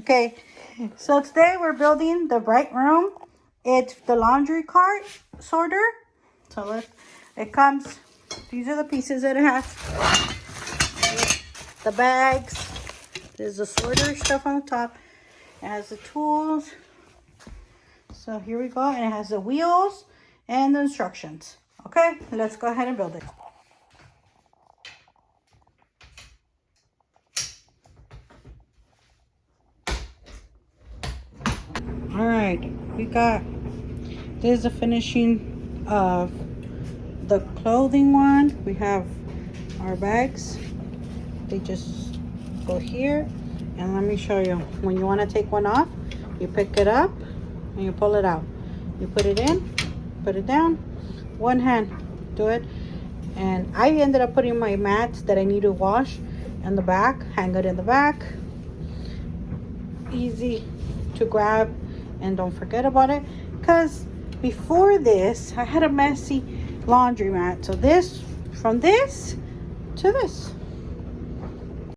Okay, so today we're building the Brightroom. It's the laundry cart sorter. So it comes, these are the pieces that it has. The bags, there's the sorter stuff on the top. It has the tools. So here we go, and it has the wheels and the instructions. Okay, let's go ahead and build it. All right, we got, this is the finishing of the clothing one. We have our bags. They just go here, and let me show you. When you want to take one off, you pick it up and you pull it out. You put it in, put it down, one hand, do it. And I ended up putting my mats that I need to wash in the back, hang it in the back. Easy to grab, and don't forget about it, because before this I had a messy laundromat. So this, from this to this,